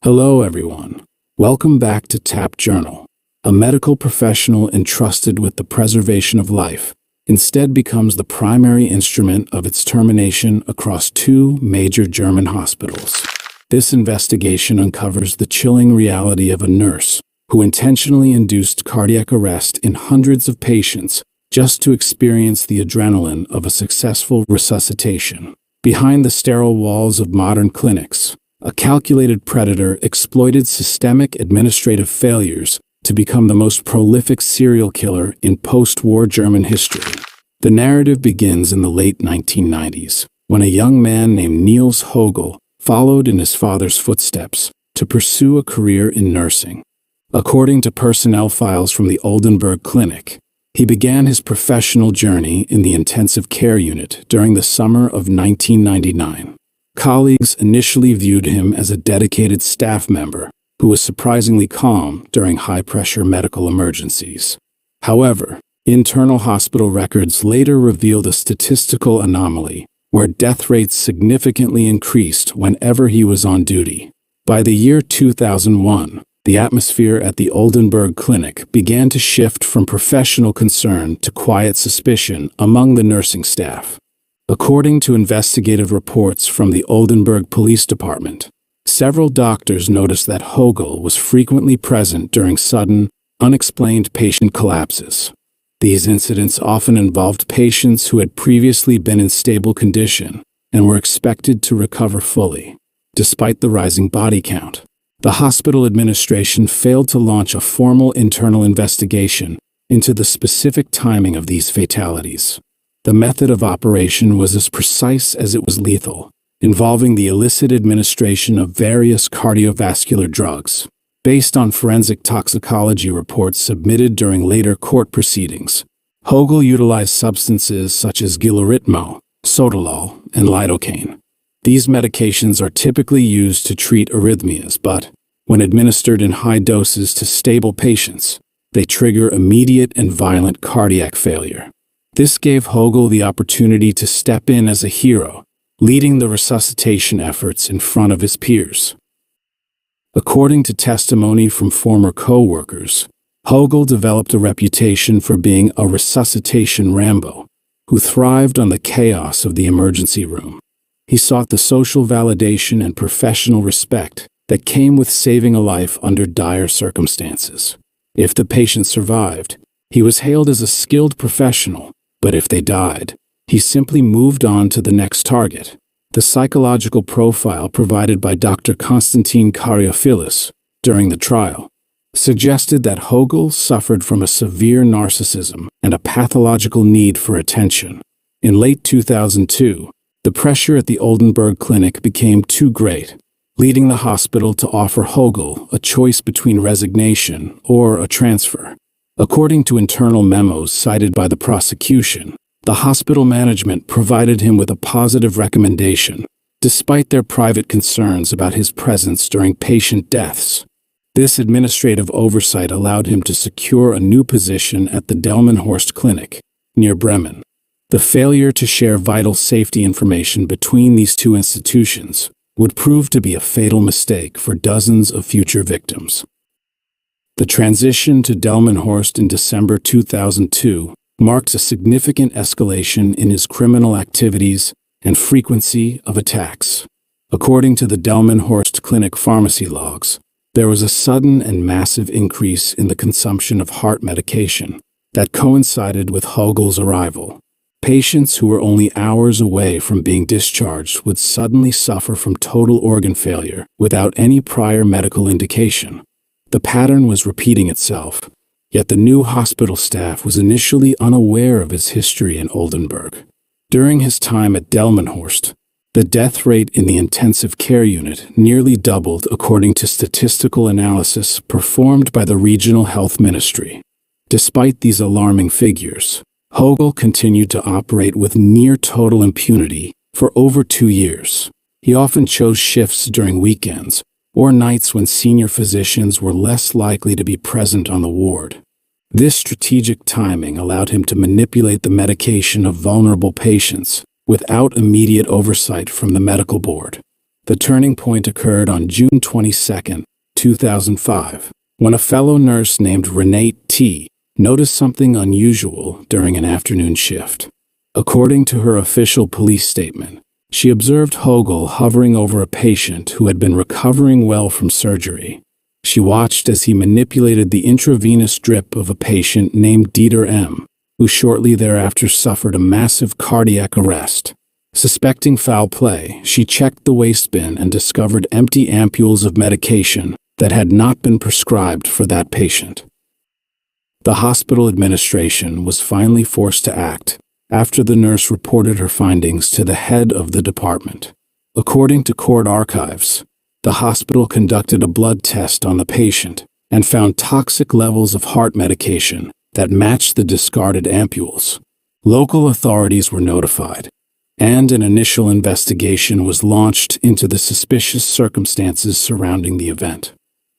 Hello, everyone. Welcome back to TAP Journal. A medical professional entrusted with the preservation of life instead becomes the primary instrument of its termination across two major German hospitals. This investigation uncovers the chilling reality of a nurse who intentionally induced cardiac arrest in hundreds of patients just to experience the adrenaline of a successful resuscitation. Behind the sterile walls of modern clinics, a calculated predator exploited systemic administrative failures to become the most prolific serial killer in post-war German history. The narrative begins in the late 1990s, when a young man named Niels Högel followed in his father's footsteps to pursue a career in nursing. According to personnel files from the Oldenburg Clinic, he began his professional journey in the intensive care unit during the summer of 1999. Colleagues initially viewed him as a dedicated staff member who was surprisingly calm during high-pressure medical emergencies. However, internal hospital records later revealed a statistical anomaly where death rates significantly increased whenever he was on duty. By the year 2001, the atmosphere at the Oldenburg Clinic began to shift from professional concern to quiet suspicion among the nursing staff. According to investigative reports from the Oldenburg Police Department, several doctors noticed that Högel was frequently present during sudden, unexplained patient collapses. These incidents often involved patients who had previously been in stable condition and were expected to recover fully. Despite the rising body count, the hospital administration failed to launch a formal internal investigation into the specific timing of these fatalities. The method of operation was as precise as it was lethal, involving the illicit administration of various cardiovascular drugs. Based on forensic toxicology reports submitted during later court proceedings, Högel utilized substances such as gilaritinol, sotalol, and lidocaine. These medications are typically used to treat arrhythmias, but, when administered in high doses to stable patients, they trigger immediate and violent cardiac failure. This gave Högel the opportunity to step in as a hero, leading the resuscitation efforts in front of his peers. According to testimony from former co-workers, Högel developed a reputation for being a resuscitation Rambo, who thrived on the chaos of the emergency room. He sought the social validation and professional respect that came with saving a life under dire circumstances. If the patient survived, he was hailed as a skilled professional, but if they died, he simply moved on to the next target. The psychological profile provided by Dr. Konstantin Karyophilis during the trial suggested that Högel suffered from a severe narcissism and a pathological need for attention. In late 2002, the pressure at the Oldenburg Clinic became too great, leading the hospital to offer Högel a choice between resignation or a transfer. According to internal memos cited by the prosecution, the hospital management provided him with a positive recommendation, despite their private concerns about his presence during patient deaths. This administrative oversight allowed him to secure a new position at the Delmenhorst Clinic, near Bremen. The failure to share vital safety information between these two institutions would prove to be a fatal mistake for dozens of future victims. The transition to Delmenhorst in December 2002 marks a significant escalation in his criminal activities and frequency of attacks. According to the Delmenhorst Clinic pharmacy logs, there was a sudden and massive increase in the consumption of heart medication that coincided with Högel's arrival. Patients who were only hours away from being discharged would suddenly suffer from total organ failure without any prior medical indication. The pattern was repeating itself, yet the new hospital staff was initially unaware of his history in Oldenburg. During his time at Delmenhorst, the death rate in the intensive care unit nearly doubled according to statistical analysis performed by the Regional Health Ministry. Despite these alarming figures, Högel continued to operate with near-total impunity for over 2 years. He often chose shifts during weekends or nights when senior physicians were less likely to be present on the ward. This strategic timing allowed him to manipulate the medication of vulnerable patients without immediate oversight from the medical board. The turning point occurred on June 22, 2005, when a fellow nurse named Renee T. noticed something unusual during an afternoon shift. According to her official police statement, she observed Högel hovering over a patient who had been recovering well from surgery. She watched as he manipulated the intravenous drip of a patient named Dieter M., who shortly thereafter suffered a massive cardiac arrest. Suspecting foul play, she checked the waste bin and discovered empty ampules of medication that had not been prescribed for that patient. The hospital administration was finally forced to act after the nurse reported her findings to the head of the department. According to court archives, the hospital conducted a blood test on the patient and found toxic levels of heart medication that matched the discarded ampules. Local authorities were notified, and an initial investigation was launched into the suspicious circumstances surrounding the event.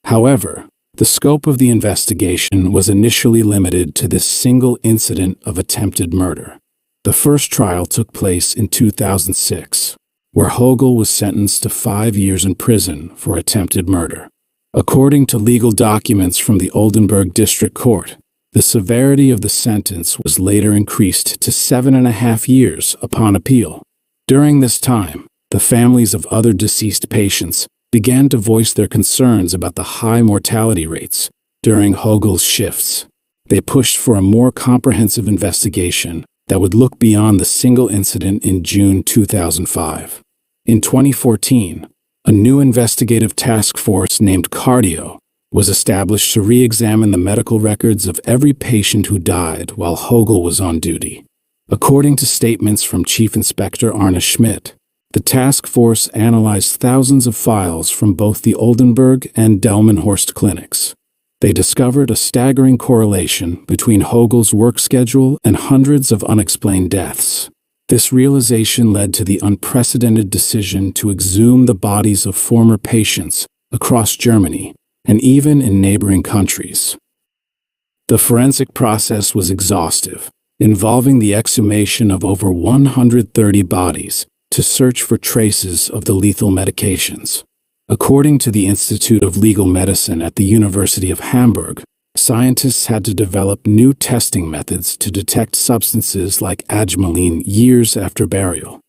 However, the scope of the investigation was initially limited to this single incident of attempted murder. The first trial took place in 2006, where Högel was sentenced to 5 years in prison for attempted murder. According to legal documents from the Oldenburg District Court, the severity of the sentence was later increased to 7.5 years upon appeal. During this time, the families of other deceased patients began to voice their concerns about the high mortality rates during Högel's shifts. They pushed for a more comprehensive investigation that would look beyond the single incident in June 2005. In 2014, a new investigative task force named Cardio was established to re-examine the medical records of every patient who died while Högel was on duty. According to statements from Chief Inspector Arne Schmidt, the task force analyzed thousands of files from both the Oldenburg and Delmenhorst clinics. They discovered a staggering correlation between Högel's work schedule and hundreds of unexplained deaths. This realization led to the unprecedented decision to exhume the bodies of former patients across Germany and even in neighboring countries. The forensic process was exhaustive, involving the exhumation of over 130 bodies to search for traces of the lethal medications. According to the Institute of Legal Medicine at the University of Hamburg, scientists had to develop new testing methods to detect substances like adrenaline years after burial.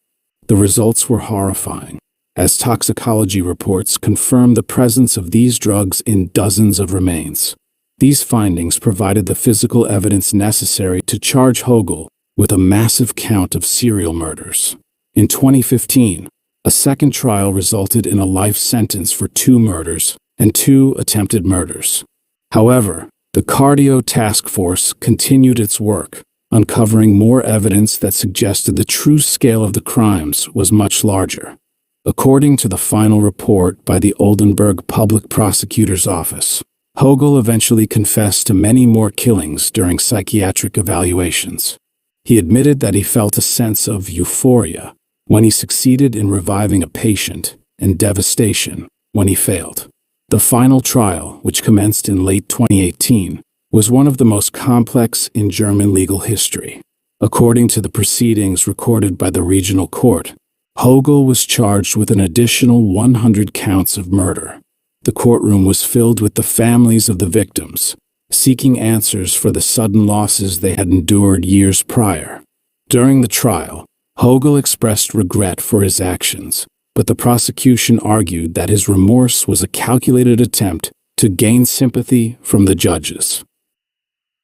The results were horrifying, as toxicology reports confirmed the presence of these drugs in dozens of remains. These findings provided the physical evidence necessary to charge Högel with a massive count of serial murders. In 2015, a second trial resulted in a life sentence for 2 murders and 2 attempted murders. However, the Cardio Task Force continued its work, uncovering more evidence that suggested the true scale of the crimes was much larger. According to the final report by the Oldenburg Public Prosecutor's Office, Högel eventually confessed to many more killings during psychiatric evaluations. He admitted that he felt a sense of euphoria when he succeeded in reviving a patient and devastation when he failed. The final trial, which commenced in late 2018, was one of the most complex in German legal history. According to the proceedings recorded by the regional court, Högel was charged with an additional 100 counts of murder. The courtroom was filled with the families of the victims, seeking answers for the sudden losses they had endured years prior. During the trial, Högel expressed regret for his actions, but the prosecution argued that his remorse was a calculated attempt to gain sympathy from the judges.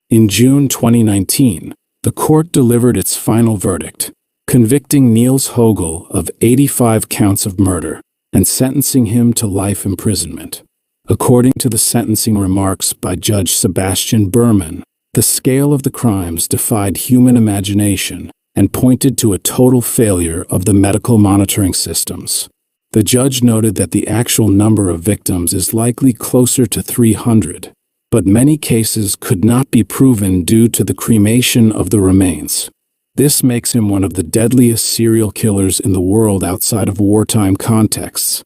In June 2019, the court delivered its final verdict, convicting Niels Högel of 85 counts of murder and sentencing him to life imprisonment. According to the sentencing remarks by Judge Sebastian Berman, the scale of the crimes defied human imagination and pointed to a total failure of the medical monitoring systems. The judge noted that the actual number of victims is likely closer to 300, but many cases could not be proven due to the cremation of the remains. This makes him one of the deadliest serial killers in the world outside of wartime contexts.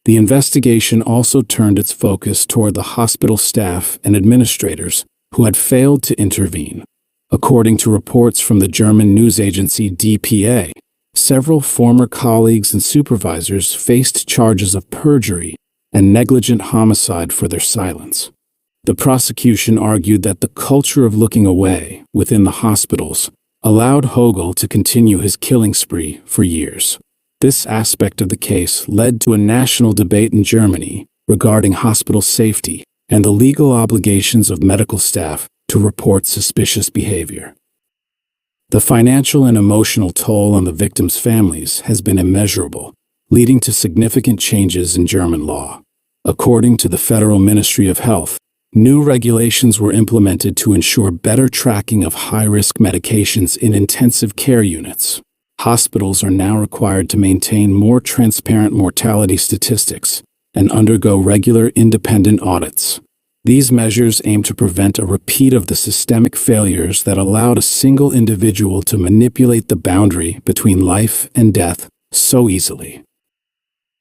The investigation also turned its focus toward the hospital staff and administrators who had failed to intervene. According to reports from the German news agency dpa, Several former colleagues and supervisors faced charges of perjury and negligent homicide for their silence. The prosecution argued that the culture of looking away within the hospitals allowed Högel to continue his killing spree for years. This aspect of the case led to a national debate in Germany regarding hospital safety and the legal obligations of medical staff to report suspicious behavior. The financial and emotional toll on the victims' families has been immeasurable, leading to significant changes in German law. According to the Federal Ministry of Health, new regulations were implemented to ensure better tracking of high-risk medications in intensive care units. Hospitals are now required to maintain more transparent mortality statistics and undergo regular independent audits. These measures aim to prevent a repeat of the systemic failures that allowed a single individual to manipulate the boundary between life and death so easily.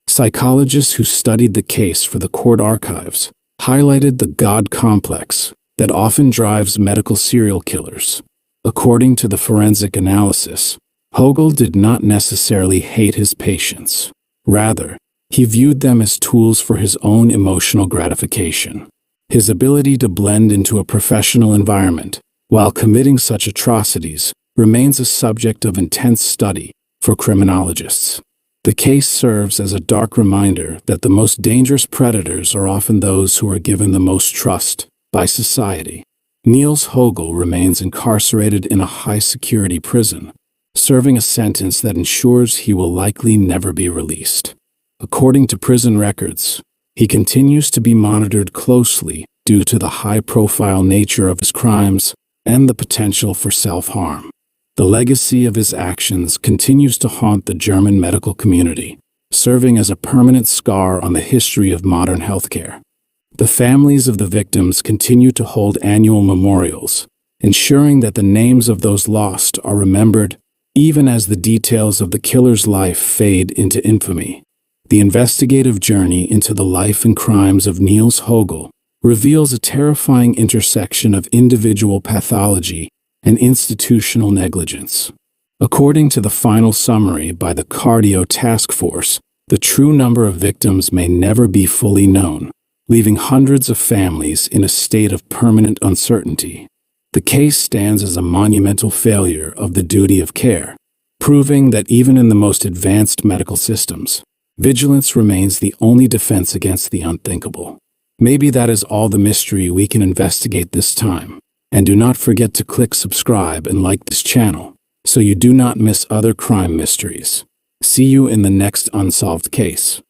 Psychologists who studied the case for the court archives highlighted the God complex that often drives medical serial killers. According to the forensic analysis, Högel did not necessarily hate his patients. Rather, he viewed them as tools for his own emotional gratification. His ability to blend into a professional environment while committing such atrocities remains a subject of intense study for criminologists. The case serves as a dark reminder that the most dangerous predators are often those who are given the most trust by society. Niels Högel remains incarcerated in a high-security prison, serving a sentence that ensures he will likely never be released. According to prison records, he continues to be monitored closely due to the high-profile nature of his crimes and the potential for self-harm. The legacy of his actions continues to haunt the German medical community, serving as a permanent scar on the history of modern healthcare. The families of the victims continue to hold annual memorials, ensuring that the names of those lost are remembered even as the details of the killer's life fade into infamy. The investigative journey into the life and crimes of Niels Högel reveals a terrifying intersection of individual pathology and institutional negligence. According to the final summary by the Cardio Task Force, the true number of victims may never be fully known, leaving hundreds of families in a state of permanent uncertainty. The case stands as a monumental failure of the duty of care, proving that even in the most advanced medical systems, vigilance remains the only defense against the unthinkable. Maybe that is all the mystery we can investigate this time. And do not forget to click subscribe and like this channel so you do not miss other crime mysteries. See you in the next unsolved case.